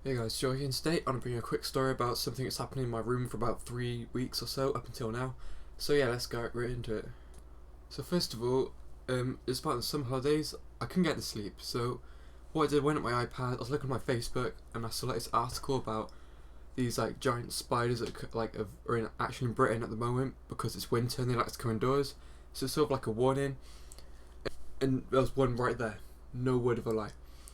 Hey guys, Joe here, and today I'm going to bring you a quick story about something that's happening in my room for about 3 weeks or so up until now. So yeah, let's go right into it. So first of all, it's about the summer holidays. I couldn't get to sleep, so what I did, went at my iPad, I was looking at my Facebook, and I saw this article about these like giant spiders that are actually in Britain at the moment because it's winter and they like to come indoors. So it's sort of like a warning, and there was one right there, no word of a lie.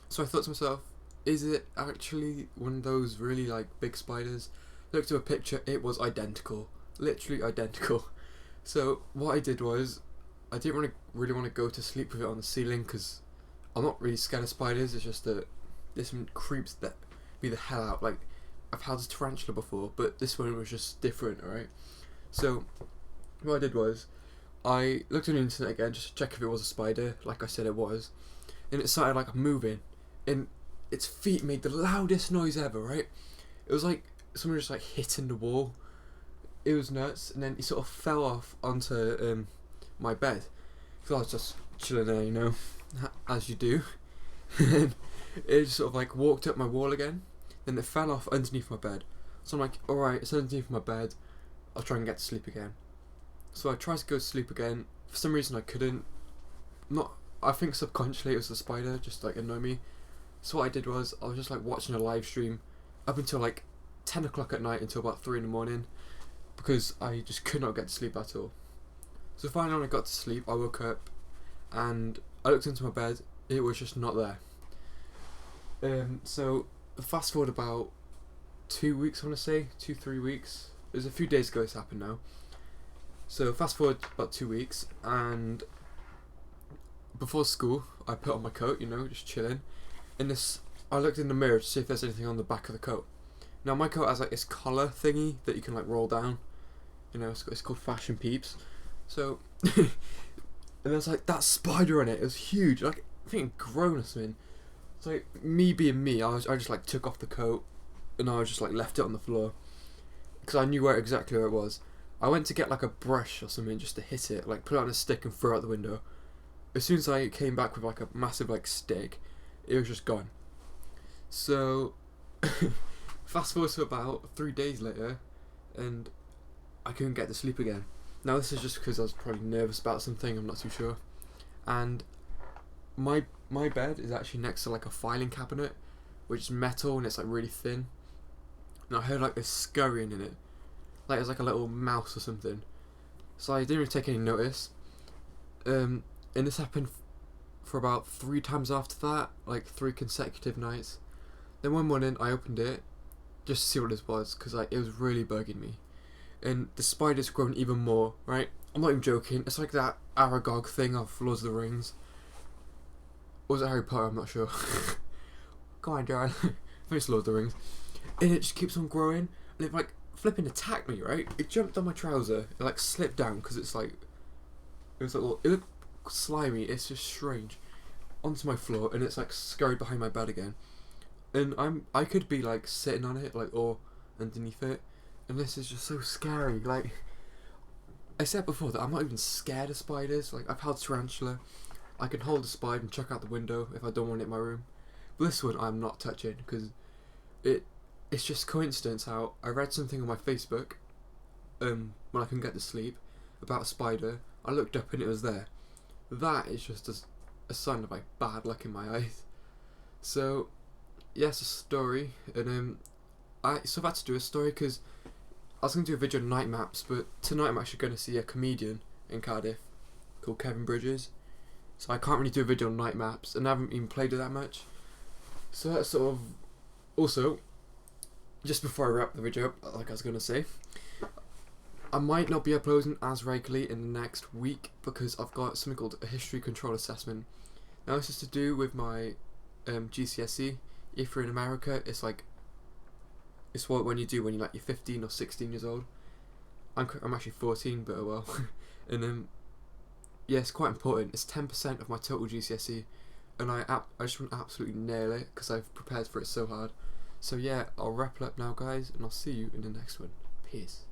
So I thought to myself, is it actually one of those really like big spiders? Looked at a picture, it was identical, literally identical. So what I did was, I didn't really want to go to sleep with it on the ceiling because I'm not really scared of spiders. It's just that this one creeps me the hell out. Like, I've had a tarantula before, but this one was just different. Alright, so what I did was, I looked on the internet again just to check if it was a spider, like I said it was, and it started like moving, and its feet made the loudest noise ever, right? It was like someone just like hitting the wall. It was nuts, and then he sort of fell off onto my bed. So I was just chilling there, you know, as you do. And it just sort of like walked up my wall again, then it fell off underneath my bed. So I'm like, alright, it's underneath my bed, I'll try and get to sleep again. So I tried to go to sleep again. For some reason I couldn't. I think subconsciously it was the spider, just like annoy me. So what I did was, I was just like watching a live stream up until like 10 o'clock at night until about 3 in the morning because I just could not get to sleep at all. So finally when I got to sleep, I woke up and I looked into my bed, it was just not there. So fast forward about 2 weeks, I want to say, 2-3 weeks. It was a few days ago this happened now. So fast forward about 2 weeks, and before school I put on my coat, you know, just chilling. I looked in the mirror to see if there's anything on the back of the coat. Now my coat has like this collar thingy that you can like roll down. You know, it's called Fashion Peeps. So, and there's like that spider on it. It was huge. Like, I think it grown or something. It's like me being me. I just like took off the coat and I just like left it on the floor because I knew exactly where it was. I went to get like a brush or something just to hit it, like put it on a stick and throw it out the window. As soon as I came back with like a massive like stick, it was just gone. So fast forward to about 3 days later, and I couldn't get to sleep again. Now this is just because I was probably nervous about something, I'm not too sure. And my bed is actually next to like a filing cabinet, which is metal and it's like really thin. And I heard like this scurrying in it, like it was like a little mouse or something. So I didn't really take any notice. And this happened for about 3 times after that, like 3 consecutive nights. Then one morning I opened it just to see what this was because like it was really bugging me, and the spider's grown even more. Right, I'm not even joking. It's like that Aragog thing of Lord of the Rings. Or was it Harry Potter? I'm not sure. Go on, Darren. I think it's Lord of the Rings. And it just keeps on growing, and it like flipping attacked me. Right, it jumped on my trouser. It like slipped down because it's like it looked slimy. It's just strange. Onto my floor, and it's like scurried behind my bed again. And I could be like sitting on it, like, or underneath it, and this is just so scary. Like I said before, that I'm not even scared of spiders. Like, I've held tarantula, I can hold a spider and chuck out the window if I don't want it in my room. But this one I'm not touching because it's just coincidence how I read something on my Facebook when I couldn't get to sleep about a spider. I looked up and it was there. That is just a sign of like bad luck in my eyes. So yes, a story, and I had to do a story because I was going to do a video on night maps, but tonight I'm actually going to see a comedian in Cardiff called Kevin Bridges, so I can't really do a video on night maps, and I haven't even played it that much. So that's sort of, also, just before I wrap the video up, like I was going to say, I might not be uploading as regularly in the next week because I've got something called a history control assessment. Now this is to do with my GCSE. If you're in America, it's what when you do when you're 15 or 16 years old. I'm actually 14, but oh well. And yeah, it's quite important. It's 10% of my total GCSE, and I just want to absolutely nail it because I've prepared for it so hard. So yeah, I'll wrap it up now, guys, and I'll see you in the next one. Peace.